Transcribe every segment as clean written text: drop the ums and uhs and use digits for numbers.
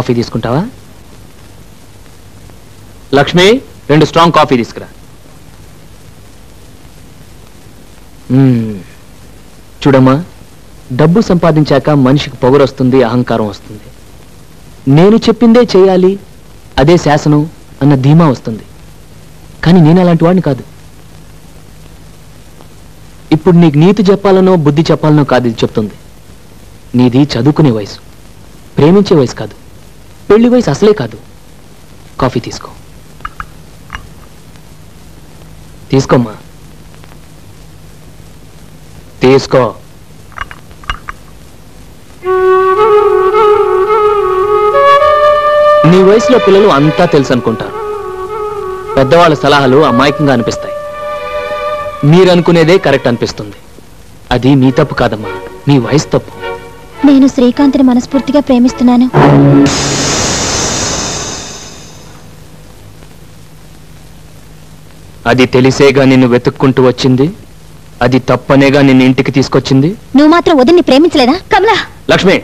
Coffee తీసుకుంటావా? Lakshmi, 2 strong coffee తీసుకురా. చూడమ్మా, డబ్బు సంపాదించాక మనిషికి పొగరు వస్తుంది, అహంకారం వస్తుంది. నేను చెప్పిందే చేయాలి, అదే శాసనం అన్న ధీమా వస్తుంది. కానీ నేను అలాంటి వాడిని కాదు. ఇప్పుడు నీకు నీతి చెప్పాలనో బుద్ధి చెప్పాలనో కాదు ఇది చెప్తుంది. నీది చదువుకునే వయసు, ప్రేమించే వయసు కాదు, పెళ్లి వయసు అసలే కాదు. కాఫీ తీసుకో. తీసుకోమ్మా, తీసుకో. నీ వయసులో పిల్లలు అంతా తెలుసు అనుకుంటారు. పెద్దవాళ్ళ సలహాలు అమాయకంగా అనిపిస్తాయి. మీరనుకునేదే కరెక్ట్ అనిపిస్తుంది. అది మీ తప్పు కాదమ్మా, మీ వయసు తప్పు. నేను శ్రీకాంత్ని మనస్ఫూర్తిగా ప్రేమిస్తున్నాను. అది తెలిసేగా నిన్ను వెతుక్కుంటూ వచ్చింది. అది తప్పనేగా నిన్ను ఇంటికి తీసుకొచ్చింది. నువ్వు మాత్రం వదిన్ని ప్రేమించలేదా కమలా? లక్ష్మి,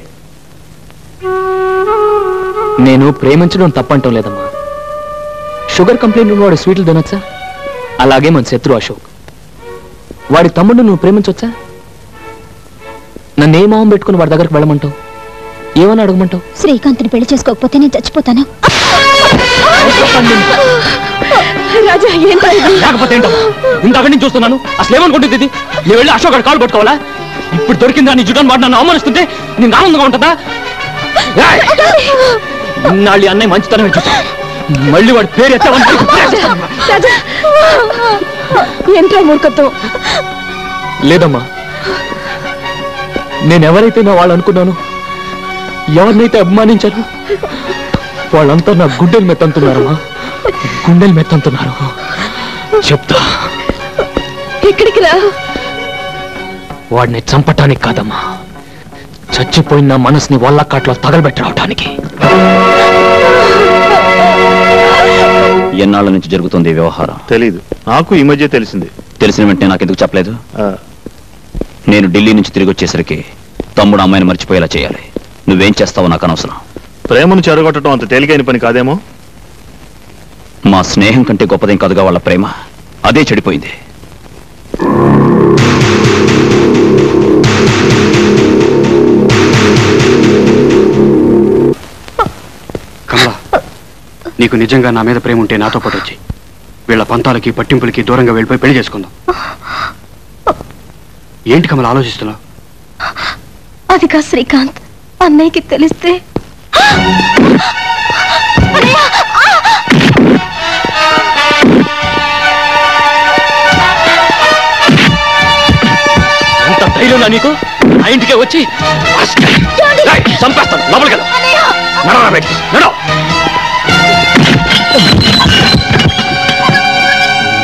నేను ప్రేమించడం తప్పంటం లేదమ్మా. షుగర్ కంప్లైంట్ ఉన్నవాడు స్వీట్లు తినొచ్చా? అలాగే మన శత్రు అశోక్, వాడి తమ్ముడు నువ్వు ప్రేమించొచ్చా? నన్ను ఏ మొహం పెట్టుకుని వాడి దగ్గరకు వెళ్ళమంటావు? ఏమని అడగమంటావు? శ్రీకాంత్ని పెళ్లి చేసుకోకపోతే నేను చచ్చిపోతాను. లేకపోతే ఇంతక నుంచి చూస్తున్నాను. అసలు ఏమనుకుంటుంది ఇది? నేను వెళ్ళి అశోక్ కాలు పట్టుకోవాలా? ఇప్పుడు దొరికిందా నీ జుటన్ వాడు నన్ను అవమానిస్తుంటే నీకు ఆనందంగా ఉంటుందా? ఇన్నాళ్ళు అన్నయ్య మంచితనం చూసా, మళ్ళీ వాడి పేరు ఎంతో మూర్ఖత్వం. లేదమ్మా, నేనెవరైతే నా వాళ్ళు అనుకున్నాను, ఎవరినైతే అభిమానించాను, వాళ్ళంతా నా గుండెలు మెత్తంటున్నారమ్మా, గుండెలు మెత్తంటున్నారు. చెప్తా. ఇక్కడికి రా. వాడిని చంపటానికి కాదమ్మా, చచ్చిపోయిన నా మనసుని వల్లకాట్లో తగలబెట్టి రావటానికి. ఎన్నాళ్ళ నుంచి జరుగుతుంది ఈ వ్యవహారం? తెలీదు, నాకు ఈ మధ్య తెలిసింది. తెలిసిన వెంటనే నాకెందుకు చెప్పలేదు? నేను ఢిల్లీ నుంచి తిరిగి వచ్చేసరికి తమ్ముడు అమ్మాయిని మర్చిపోయేలా చేయాలి. నువ్వేం చేస్తావో నాకు అనవసరం. ప్రేమను చెరగొట్టడం అంత తేలికైన పని కాదేమో. మా స్నేహం కంటే గొప్పదేం కాదుగా వాళ్ళ ప్రేమ. అదే చెడిపోయింది. కమలా, నీకు నిజంగా నా మీద ప్రేమ ఉంటే నాతో పాటు వచ్చి వీళ్ళ పంతాలకి పట్టింపులకి దూరంగా వెళ్ళిపోయి పెళ్లి చేసుకుందాం. ఏంటి కమల ఆలోచిస్తున్నావు? అది కా శ్రీకాంత్, అన్నయ్యకి తెలిస్తే ఎంత ధైర్యం నీకు? ఆ ఇంటికే వచ్చి చంపేస్తాను. లోపలికి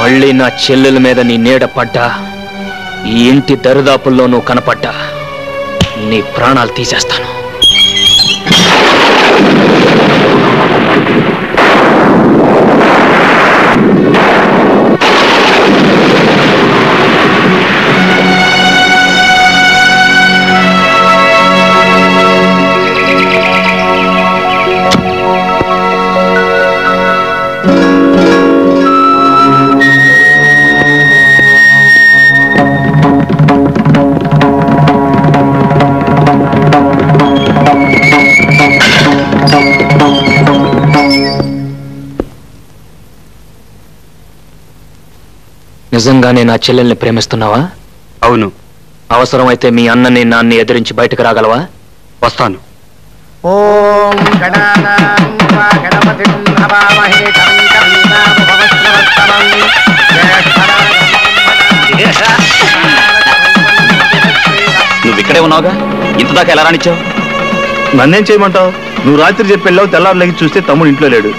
మళ్ళీ నా చెల్లెల మీద నీ నీడ పడ్డా, ఈ ఇంటి దరిదాపుల్లో నువ్వు కనపడ్డా, నీ ప్రాణాలు తీసేస్తాను. నిజంగానే నా చెల్లెల్ని ప్రేమిస్తున్నావా? అవును. అవసరమైతే మీ అన్నని నాన్ని ఎదిరించి బయటకు రాగలవా? వస్తాను. ఓం గణపతిం హవామహే కవిం కవీనాముపమశ్రవస్తమం నువ్వు ఇక్కడే ఉన్నావుగా, ఇంతదాకా ఎలా రానిచ్చావు? నన్నేం చేయమంటావు? నువ్వు రాత్రి చెప్పి వెళ్ళావు, తెల్లారు లెగి చూస్తే తమ్ముడు ఇంట్లో లేడు.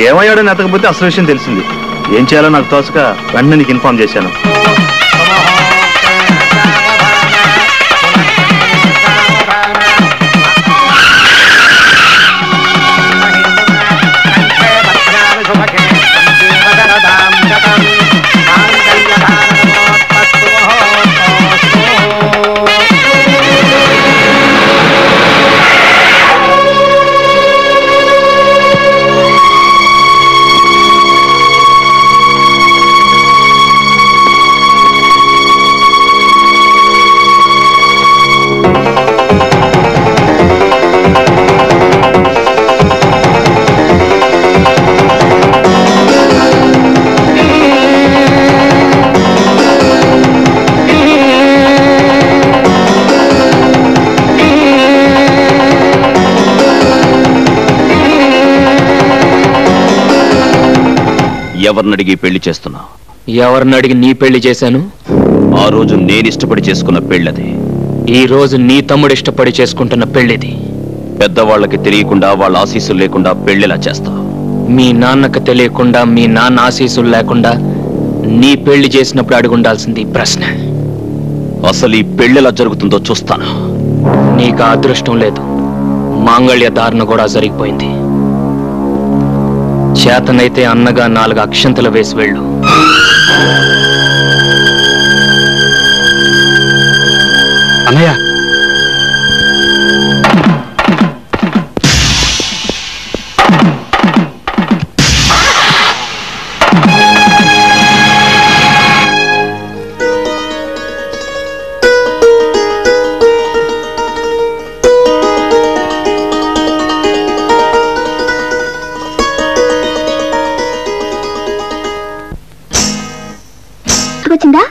ఏమయ్యాడని ఎతకపోతే అసలు విషయం తెలిసింది. ఏం చేయాలో నాకు తోచక వెంటనే నీకు ఇన్ఫార్మ్ చేశాను. ఎవరినడిగి పెళ్లి చేస్తున్నా? ఎవరినడిగి నీ పెళ్లి చేశాను? ఆ రోజు నేను ఇష్టపడి చేసుకున్న పెళ్ళది. ఈ రోజు నీ తమ్ముడు ఇష్టపడి చేసుకుంటున్న పెళ్లిది. పెద్దవాళ్ళకి తెలియకుండా వాళ్ళ ఆశీస్సులు లేకుండా పెళ్లిలా చేస్తా. మీ నాన్నకు తెలియకుండా, మీ నాన్న ఆశీస్సులు లేకుండా నీ పెళ్లి చేసినప్పుడు అడుగుండాల్సింది ప్రశ్న. అసలు ఈ పెళ్లిలా జరుగుతుందో చూస్తాను. నీకు ఆ అదృష్టం లేదు. మాంగళ్య ధారణ కూడా జరిగిపోయింది. చేతనైతే అన్నగా 4 అక్షంతలు వేసి వెళ్ళు. అన్నయ్య, వచ్చిందా?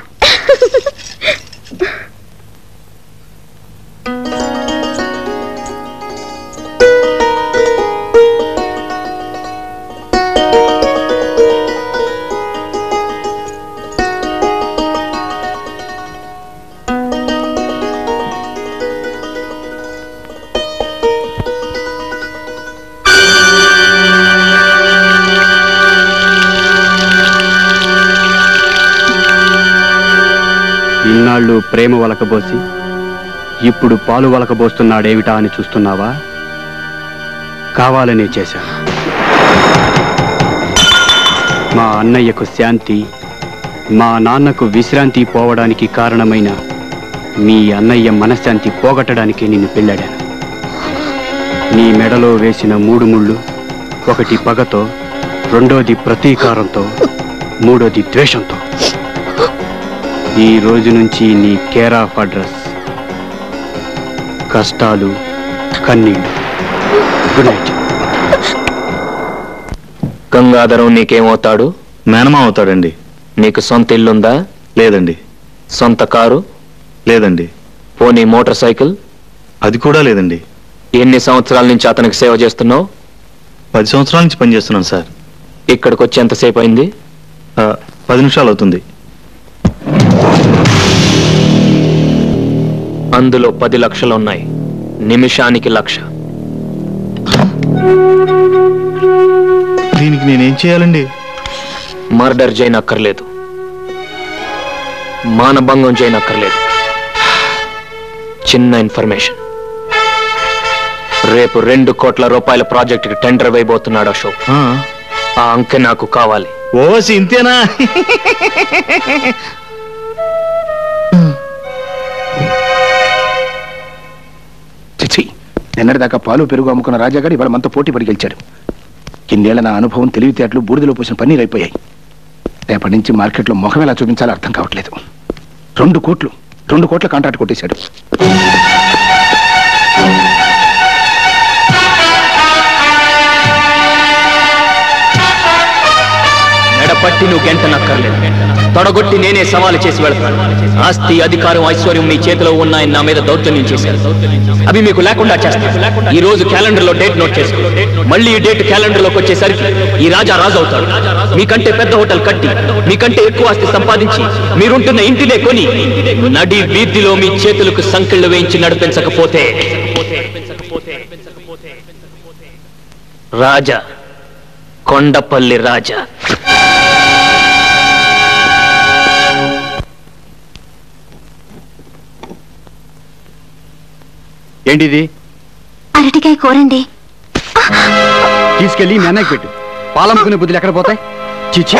ఇన్నాళ్ళు ప్రేమ వలకబోసి ఇప్పుడు పాలు వలకబోస్తున్నాడేమిటా అని చూస్తున్నావా? కావాలనే చేశాను. మా అన్నయ్యకు శాంతి, మా నాన్నకు విశ్రాంతి పోవడానికి కారణమైన మీ అన్నయ్య మనశ్శాంతి పోగొట్టడానికి నిన్ను పెళ్ళాడాను. నీ మెడలో వేసిన 3 ముళ్ళు, ఒకటి పగతో, రెండోది ప్రతీకారంతో, మూడోది ద్వేషంతో. ఈ రోజు నుంచి నీ కేర్ ఆఫ్ అడ్రస్ కష్టాలు, కన్నీళ్ళు. Good night. గంగాధరం నీకేమవుతాడు? మేనమా అవుతాడండి. నీకు సొంత ఇల్లుందా? లేదండి. సొంత కారు? లేదండి. పోనీ మోటార్ సైకిల్? అది కూడా లేదండి. ఎన్ని సంవత్సరాల నుంచి అతనికి సేవ చేస్తున్నావు? 10 సంవత్సరాల నుంచి పనిచేస్తున్నాను సార్. ఇక్కడికి వచ్చి ఎంతసేపు అయింది? 10 నిమిషాలు అవుతుంది. అందులో 10 లక్షలు ఉన్నాయి. నిమిషానికి 1,00,000. దీనికి నేనేం చేయాలండి? మర్డర్ చేయనక్కర్లేదు, మానభంగం చేయనక్కర్లేదు. చిన్న ఇన్ఫర్మేషన్. రేపు 2 కోట్ల రూపాయల ప్రాజెక్టుకి టెండర్ వేయబోతున్నాడు అశోక్. ఆ అంకె నాకు కావాలి. ఓసి ఇంతేనా? చిచ్చి, నిన్నటిదాకా పాలు పెరుగు అమ్ముకున్న రాజాగాడు ఇవాళ మనతో పోటీ పడి గెలిచాడు. ఇన్నేళ్ల నా అనుభవం, తెలివితేటలు బూడిదలో పోసిన పన్నీరు అయిపోయాయి. రేపటి నుంచి మార్కెట్లో ముఖం ఎలా చూపించాలో అర్థం కావట్లేదు. 2 కోట్ల కాంట్రాక్ట్ కొట్టేశాడు. మెడపట్టి నువ్వు గంటనక్కర్లేదు, తొడగొట్టి నేనే సవాలు చేసి వెళ్తాను. ఆస్తి, అధికారం, ఐశ్వర్యం మీ చేతిలో ఉన్నాయని నా మీద దౌర్జన్యం చేశారు. అవి మీకు లేకుండా చేస్తాను. ఈ రోజు క్యాలెండర్ లో డేట్ నోట్ చేసుకో. మళ్ళీ ఈ డేట్ క్యాలెండర్ లోకి వచ్చేసరికి ఈ రాజా రాజు అవుతాడు. మీకంటే పెద్ద హోటల్ కట్టి, మీకంటే ఎక్కువ ఆస్తి సంపాదించి, మీరుంటున్న ఇంటినే కొని, నడి వీధిలో మీ చేతులకు సంకెళ్ళు వేయించి నడిపించకపోతే రాజా, కొండపల్లి రాజా. ఏంటిది? అరటికాయ కూరండి. తీసుకెళ్ళి మీ అన్నయ్యకి పెట్టు. పాలమ్ముకునే బుద్ధులు ఎక్కడ పోతాయి? చిచ్చి.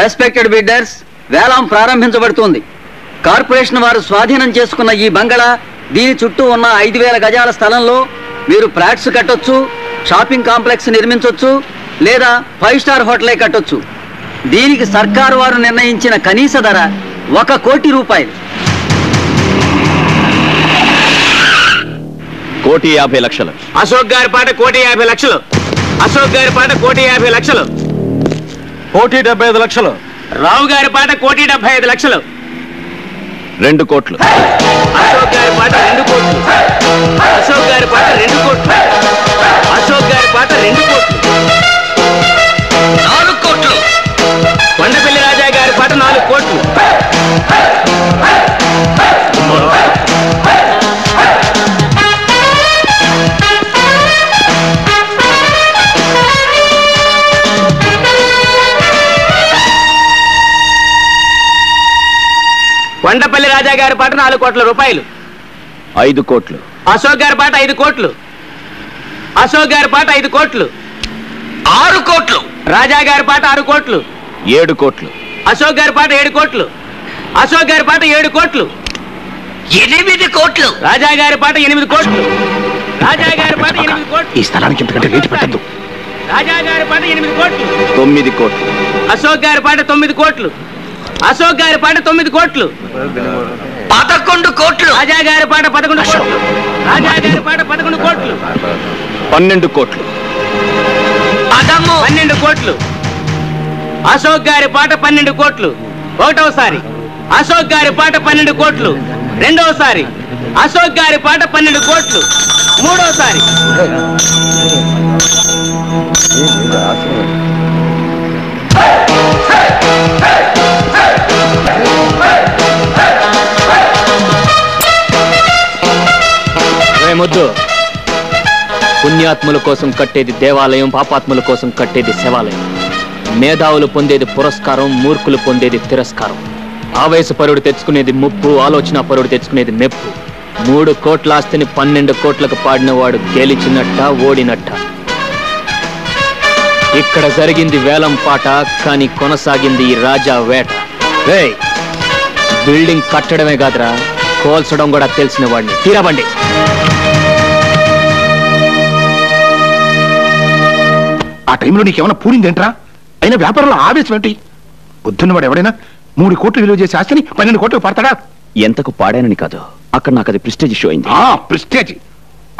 రెస్పెక్టెడ్ బిడ్డర్స్, వేలం ప్రారంభించబడుతోంది. కార్పొరేషన్ వారు స్వాధీనం చేసుకున్న ఈ బంగళా, దీని చుట్టూ ఉన్న 5,000 గజాల స్థలంలో మీరు ఫ్లాట్స్ కట్టొచ్చు, షాపింగ్ కాంప్లెక్స్ నిర్మించొచ్చు, లేదా 5 స్టార్ హోటలే కట్టొచ్చు. దీనికి సర్కారు వారు నిర్ణయించిన కనీస ధర 1 కోటి రూపాయలు. 1,50,00,000. అశోక్ గారి పాట 1,50,00,000. అశోక్ గారి పాట 1,50,00,000. 1,75,00,000. రావు గారి పాట 1,75,00,000. 2 కోట్లు. అశోక్ గారి పాట 2 కోట్లు. అశోక్ గారి పాట 2 కోట్లు. అశోక్ గారి పాట 2 కోట్లు. 4 కోట్లు. కొండపల్లి రాజా గారి పాట 4 కోట్లు. కొండపల్లి రాజా గారి పాట 4 కోట్ల రూపాయలు. 5 కోట్లు. అశోక్ గారి పాట 5 కోట్లు. అశోక్ గారి పాట 5 కోట్లు. 6 కోట్లు. రాజా గారి పాట 6 కోట్లు. 7 కోట్లు. అశోక్ గారి పాట 7 కోట్లు. అశోక్ గారి పాట 7 కోట్లు. 8 కోట్లు. రాజా గారి పాట 8 కోట్లు. రాజా గారి పాట 8 కోట్లు. ఈ స్థలానికి ఇంతకంటే రేటు పెట్టద్దు. రాజా గారి పాట 8 కోట్లు. 9 కోట్లు. అశోక్ గారి పాట 9 కోట్లు. అశోక్ గారి పాట 9 కోట్లు. 11 కోట్లు. రాజా గారి పాట 11 కోట్లు. రాజా గారి పాట 11 కోట్లు. 12 కోట్లు. 12 కోట్లు. అశోక్ గారి పాట 12 కోట్లు. ఒకటోసారి అశోక్ గారి పాట 12 కోట్లు. రెండోసారి అశోక్ గారి పాట 12 కోట్లు. మూడోసారి ముద్దు. పుణ్యాత్ముల కోసం కట్టేది దేవాలయం, పాపాత్ముల కోసం కట్టేది శివాలయం. మేధావులు పొందేది పురస్కారం, మూర్ఖులు పొందేది తిరస్కారం. ఆవేశపరుడు తెచ్చుకునేది ముప్పు, ఆలోచన పరుడు తెచ్చుకునేది మెప్పు. 3 కోట్ల ఆస్తిని 12 కోట్లకు పాడినవాడు గెలిచినట్ట, ఓడినట్ట. ఇక్కడ జరిగింది వేలం పాట, కానీ కొనసాగింది ఈ రాజా వేట. బిల్డింగ్ కట్టడమే కాదురా, కోల్చడం కూడా తెలిసిన వాడిని. తీరబండి. ఆ టైంలో నీకేమైనా పూరిందేంట్రా? అయినా వ్యాపారంలో ఆవేశం ఏంటి? బుద్ధున్నవాడు ఎవడైనా 3 కోట్లు విలువ చేసే ఆస్తిని 12 కోట్లకు పడతాడా? ఎంతకు పాడానని కాదు, అక్కడ నాకు అది ప్రెస్టేజ్ ఇష్యూ అయింది. ప్రెస్టేజ్.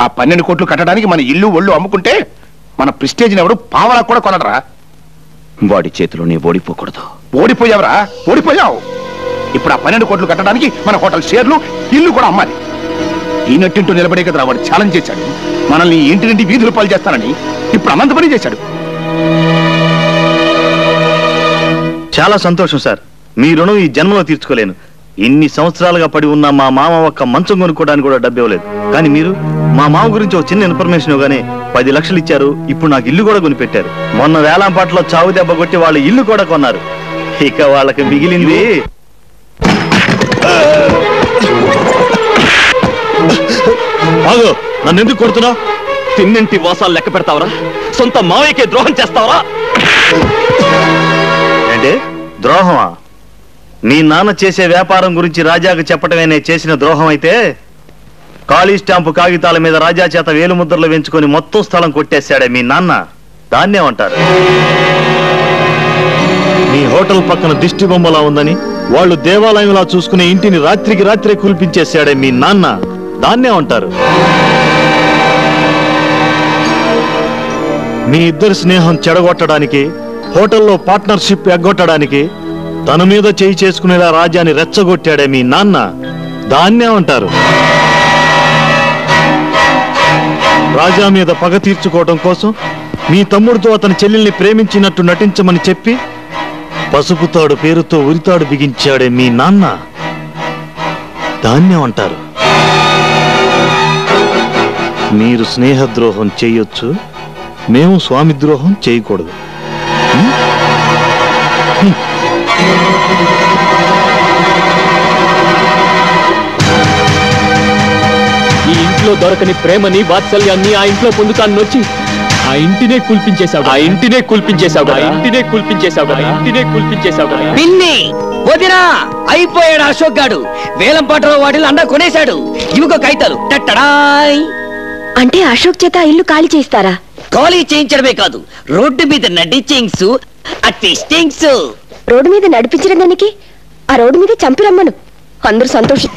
ఆ 12 కోట్లు కట్టడానికి మన ఇల్లు ఒళ్ళు అమ్ముకుంటే మన ప్రెస్టేజ్ ఎవడు పావలా కూడా కొనడరా? వాడి చేతిలో నీ ఓడిపోకూడదు. ఓడిపోయావరా? ఓడిపోయావు. ఇప్పుడు ఆ 12 కోట్లు కట్టడానికి మన హోటల్ షేర్లు, ఇల్లు కూడా అమ్మాలి. ఈ నట్టింటూ నిలబడే కదరా వాడు ఛాలెంజ్ చేశాడు. మనల్ని ఇంటి నుండి వీధులు పాలు చేస్తానని ఇప్పుడు అనంత పని చేశాడు. చాలా సంతోషం సార్. మీ రుణం ఈ జన్మలో తీర్చుకోలేను. ఇన్ని సంవత్సరాలుగా పడి ఉన్న మా మామ ఒక్క మంచం కొనుక్కోవడానికి కూడా డబ్బు ఇవ్వలేదు. కానీ మీరు మా మామ గురించి ఒక చిన్న ఇన్ఫర్మేషన్ ఇవ్వగానే 10 లక్షలు ఇచ్చారు. ఇప్పుడు నాకు ఇల్లు కూడా కొనిపెట్టారు. మొన్న వేలంపాటలో చావు దెబ్బ కొట్టి వాళ్ళ ఇల్లు కూడా కొన్నారు. ఇక వాళ్ళకి మిగిలింది. నన్ను ఎందుకు కొడుతున్నావు? తిన్నింటి వాసాలు లెక్క పెడతావరా? సొంత మావయ్యకే ద్రోహం చేస్తావరా? అంటే ద్రోహమా? మీ నాన్న చేసే వ్యాపారం గురించి రాజాకు చెప్పటమే నేను చేసిన ద్రోహం అయితే, ఖాళీ స్టాంపు కాగితాల మీద రాజా చేత వేలు ముద్రలు వేయించుకొని మొత్తం స్థలం కొట్టేశాడే మీ నాన్న. దాన్నేమంటారు? మీ హోటల్ పక్కన దిష్టి బొమ్మలా ఉందని వాళ్ళు దేవాలయంలా చూసుకునే ఇంటిని రాత్రికి రాత్రే కూల్పించేశాడే మీ నాన్న. దాన్నేమంటారు? మీ ఇద్దరి స్నేహం చెడగొట్టడానికి, హోటల్లో పార్ట్నర్షిప్ ఎగ్గొట్టడానికి తన మీద చేయి చేసుకునేలా రాజాని రెచ్చగొట్టాడే మీ నాన్న. దాన్నేమంటారు? రాజా మీద పగ తీర్చుకోవడం కోసం మీ తమ్ముడితో అతని చెల్లెల్ని ప్రేమించినట్టు నటించమని చెప్పి పసుపుతాడు పేరుతో ఉరితాడు బిగించాడే మీ నాన్న. దాన్నేమంటారు? మీరు స్నేహద్రోహం చేయొచ్చు, మేము స్వామి ద్రోహం చేయకూడదు. ఈ ఇంట్లో దొరకని ప్రేమని, వాత్సల్యాన్ని ఆ ఇంట్లో పొందుతాను వచ్చి ఆ ఇంటినే కూల్పించేశావు. ఆ ఇంటినే కూల్పించేశావు. ఆ ఇంటినే కూల్పించేశావు. ఆ ఇంటినే కూల్పించేశావు. పిన్ని వదినా అయిపోయాడు అశోక్ గాడు. వేలం పాటలో వాటిలో అండా కొనేశాడు. ఇవిగో కాగితాలు. టట్టడాయ్. అంటే అశోక్ చేత ఆ ఇల్లు ఖాళీ చేస్తారా? ఖాళీ చేయించడమే కాదు, రోడ్డు మీద నడిచింగ్స్, అట్టిస్టింగ్స్. రోడ్డు మీద నడిపించిన దానికి ఆ రోడ్డు మీద చంపిరమ్మను. అందరూ సంతోషం.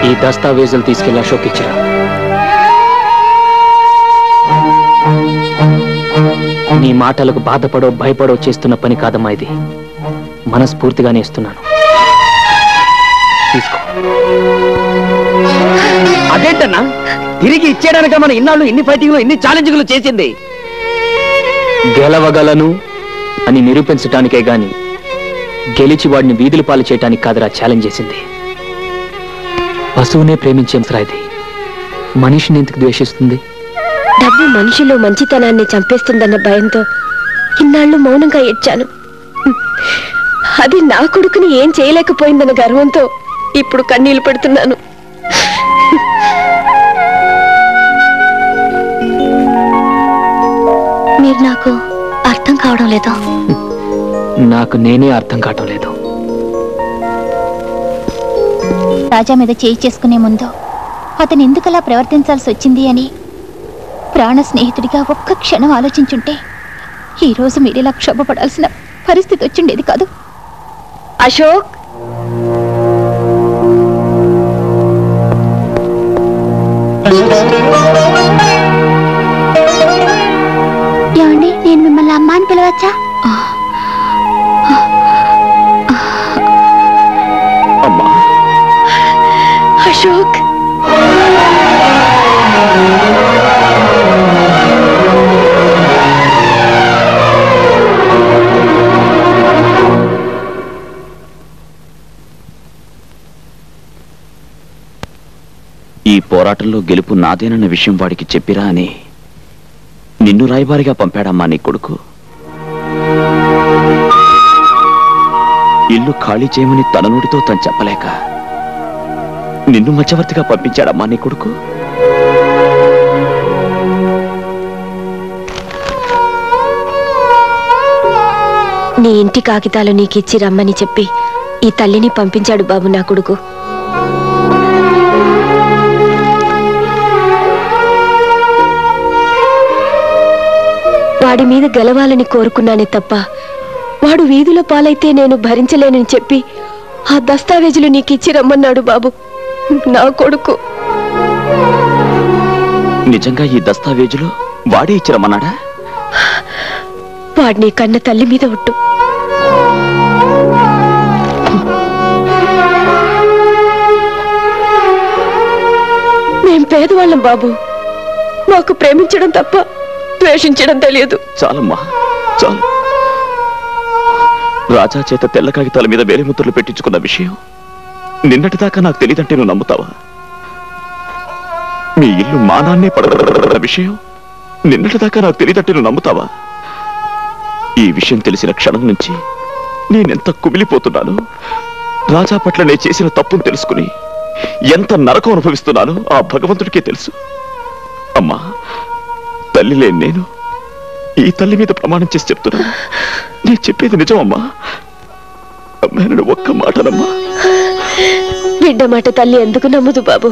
ఈ దస్తావేజులు తీసుకెళ్లి అశోక్ ఇచ్చారా? నీ మాటలకు బాధపడో భయపడో చేస్తున్న పని కాదమ్మా ఇది. మనస్ఫూర్తిగానే ఇస్తున్నాను. తీసుకో. అదేంటన్నా తిరిగి ఇచ్చేయడానిక మన ఇన్నాళ్ళు ఇన్ని ఫైటింగ్లు ఇన్ని ఛాలెంజ్లు చేసింది? గెలవగలను అని నిరూపించటానికే గాని గెలిచి వాడిని వీధుల పాలు చేయటానికి కాదురా ఛాలెంజ్ చేసింది. పశువునే ప్రేమించేం సరా ఇది. మనిషిని ఎందుకు ద్వేషిస్తుంది? డబ్బు మనిషిలో మంచితనాన్ని చంపేస్తుందన్న భయంతో ఇన్నాళ్ళు మౌనంగా ఏడ్చాను. అది నా కొడుకుని ఏం చేయలేకపోయిందన్న గర్వంతో ఇప్పుడు కన్నీళ్లు పెడుతున్నాను. మీరు నాకు అర్థం కావడం లేదు. నాకు నేనే అర్థం కావటం లేదు. రాజా మీద చేయి చేసుకునే ముందు అతను ఎందుకలా ప్రవర్తించాల్సి వచ్చింది అని ప్రాణ స్నేహితుడిగా ఒక్క క్షణం ఆలోచించుంటే ఈ రోజు మీరిలా క్షోభపడాల్సిన పరిస్థితి వచ్చిండేది కాదు. అశోక్, ఏమండి, నేను మిమ్మల్ని అమ్మ అని పిలవచ్చా? అమ్మా. అశోక్, ఈ పోరాటంలో గెలుపు నాదేనన్న విషయం వాడికి చెప్పిరా అని నిన్ను రాయబారిగా పంపాడమ్మా నీ కొడుకు. ఇల్లు ఖాళీ చేయమని తన నోటితో తను చెప్పలేక నిన్ను మధ్యవర్తిగా పంపించాడమ్మా నీ కొడుకు. నీ ఇంటి కాగితాలు నీకిచ్చి రమ్మని చెప్పి ఈ తల్లిని పంపించాడు బాబు నా కొడుకు. వాడి మీద గెలవాలని కోరుకున్నానే తప్ప వాడు వీధుల పాలైతే నేను భరించలేనని చెప్పి ఆ దస్తావేజులు నీకిచ్చి రమ్మన్నాడు బాబు నా కొడుకు. నిజంగా ఈ దస్తావేజులు వాడే ఇచ్చిరమ్మన్నాడా? వాడిని కన్న తల్లి మీద ఒట్టు. మేం పేదవాళ్ళం బాబు. మాకు ప్రేమించడం తప్ప ద్వేషించడం తెలియదు. చాలమ్మా, చాలు. రాజా చేత తెల్ల కాగితాల మీద వేలిముద్రలు పెట్టించుకున్న విషయం నిన్నటిదాకా నాకు తెలియదంటే నువ్వు నమ్ముతావా? మీ ఇల్లు మానాన్నే పడగల విషయం నిన్నటిదాకా నాకు తెలియదంటే నువ్వు నమ్ముతావా? ఈ విషయం తెలిసిన క్షణం నుంచి నేనెంత కుమిలిపోతున్నాను. రాజా పట్ల నేను చేసిన తప్పును తెలుసుకుని ఎంత నరకం అనుభవిస్తున్నానో ఆ భగవంతుడికే తెలుసు. అమ్మా, తల్లి లేని నేను ఈ తల్లి మీద ప్రమాణం చేసి చెప్తున్నాను, నేను చెప్పేది నిజం అమ్మా. అమ్మాయి ఒక్క మాటనమ్మా. బిడ్డ మాట తల్లి ఎందుకు నమ్మదు బాబు?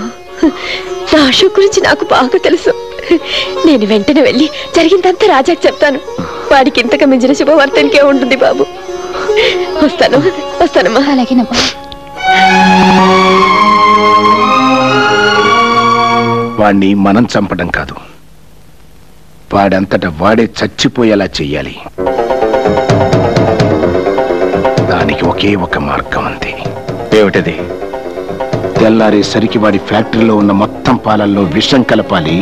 నా అశోక్ గురించి నాకు బాగా తెలుసు. నేను వెంటనే వెళ్ళి జరిగిందంతా రాజాకి చెప్తాను. వాడికి ఇంతకు మించిన శుభవార్తనికే ఉంటుంది బాబు. వస్తానమ్మా. అలాగేనమ్మా. వాణ్ణి మనం చంపడం కాదు, వాడంతట వాడే చచ్చిపోయేలా చెయ్యాలి. దానికి ఒకే ఒక మార్గం అంతే. ఏమిటది? తెల్లారేసరికి వాడి ఫ్యాక్టరీలో ఉన్న మొత్తం పాలల్లో విషం కలపాలి.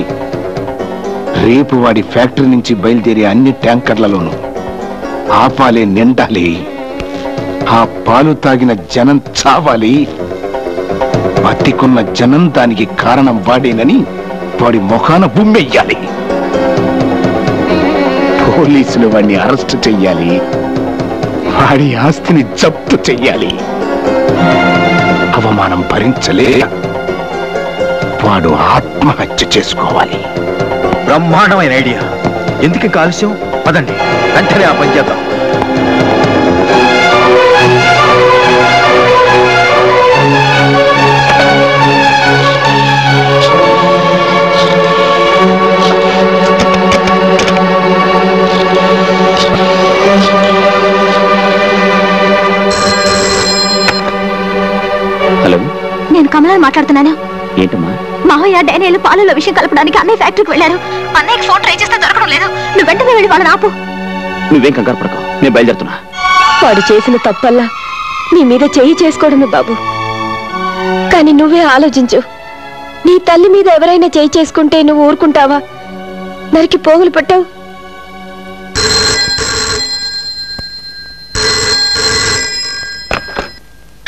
రేపు వాడి ఫ్యాక్టరీ నుంచి బయలుదేరే అన్ని ట్యాంకర్లలోనూ ఆ పాలే నిండాలి. ఆ పాలు తాగిన జనం చావాలి. బతికున్న జనం దానికి కారణం వాడేనని వాడి ముఖాన బుమ్మెయ్యాలి. పోలీసులు వాడిని అరెస్ట్ చెయ్యాలి. వాడి ఆస్తిని జప్తు చెయ్యాలి. అవమానం భరించలే వాడు ఆత్మహత్య చేసుకోవాలి. బ్రహ్మాండమైన ఐడియా. ఎందుకు కాలుష్యం? పదండి, వెంటనే ఆ పని చేద్దాం. హలో, నేను కమలాన్ని మాట్లాడుతున్నాను. ఏంటమ్మా? మావయ్య డానియల్ పాలలో విషయం కలపడానికి అన్నయ్య ఫ్యాక్టరీకి వెళ్ళారు. అన్నయ్యకి ఫోన్ ట్రై చేస్తే దొరకడం లేదు. నువ్వు వెంటనే వెళ్ళి వాళ్ళని ఆపు. నువ్వేం కంగారు పడకు, నేను బయలుదేరుతున్నా. వాడు చేసిన తప్పల్లా నీ మీద చేయి చేసుకోవడమే బాబు. కానీ నువ్వే ఆలోచించు, నీ తల్లి మీద ఎవరైనా చేయి చేసుకుంటే నువ్వు ఊరుకుంటావా? నరికి పోగులు పట్టావు.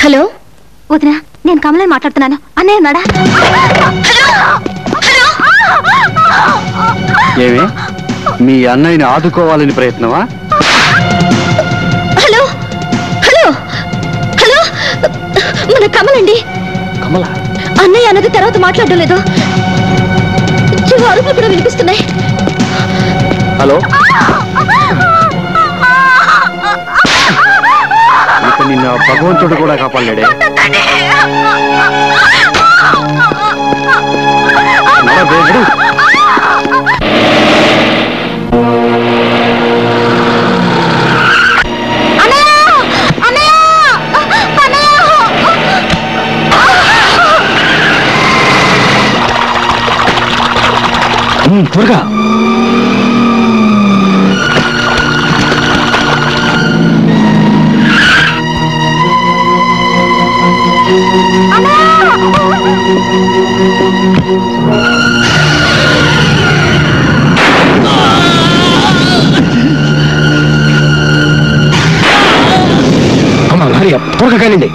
హలో వదినా, నేను కమలని మాట్లాడుతున్నాను. అన్నయ్య ఉన్నాడా? ఏమే మీ అన్నయ్యని ఆదుకోవాలని ప్రయత్నమా? హలో హలో హలో, మన కమలండి. కమల అన్నయ్య అన్నది తర్వాత మాట్లాడడం లేదు. అరుపులు కూడా వినిపిస్తున్నాయి. హలో, ఇక నిన్న భగవంతుడు కూడా కాపాడలేడే. త్వరగా త్వరగా కానివ్వండి.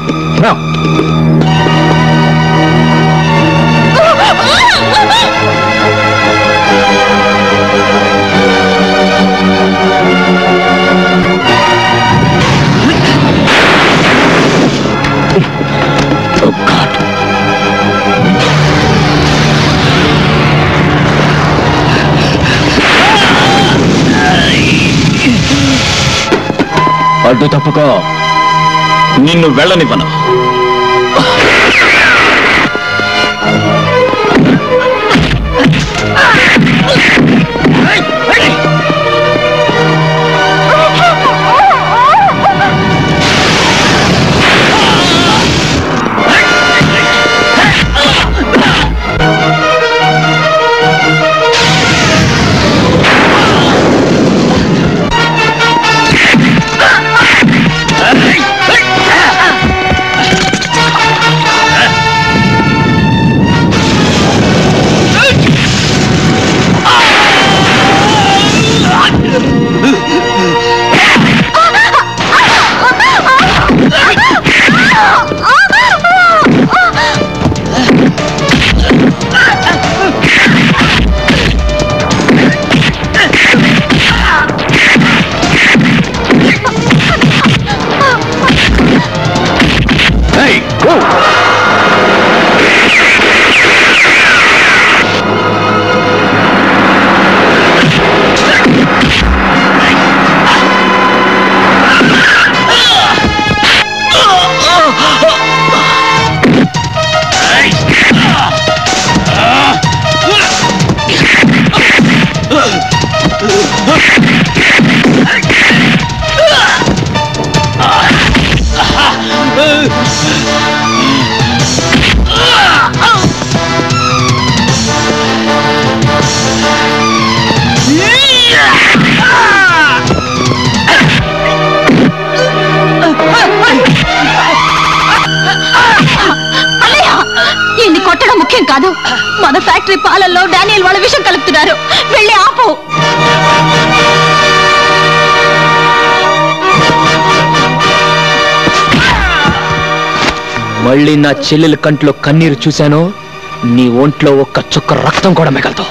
అడ్డు తప్పుకో, నిన్ను వెళ్ళనివ్వను. కాదు, మన ఫ్యాక్టరీ పాలల్లో డానియల్ వాళ్ళ విషయం కలుపుతున్నారు. వెళ్ళి ఆపు. మళ్ళీ నా చెల్లెల కంట్లో కన్నీరు చూశాను, నీ ఒంట్లో ఒక్క చుక్క రక్తం కూడా మిగలదు.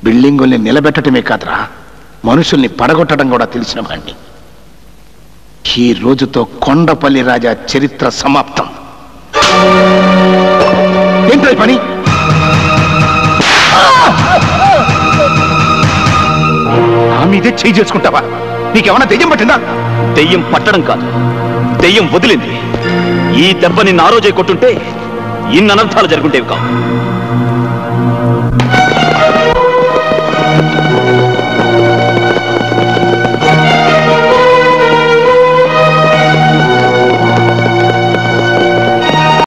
బిల్డింగుల్ని నిలబెట్టడమే కాదురా, మనుషుల్ని పడగొట్టడం కూడా తెలిసిన వాణ్ణి. ఈ రోజుతో కొండపల్లి రాజా చరిత్ర సమాప్తం. ఏంటో ఈ పని? నా మీదే చేయి చేసుకుంటావా? నీకేమన్నా దెయ్యం పట్టిందా? దెయ్యం పట్టడం కాదు, దెయ్యం వదిలింది. ఈ దెబ్బ నిన్ను ఆ రోజే కొట్టుంటే ఇన్ని అనర్థాలు జరుగుంటేవి కావు.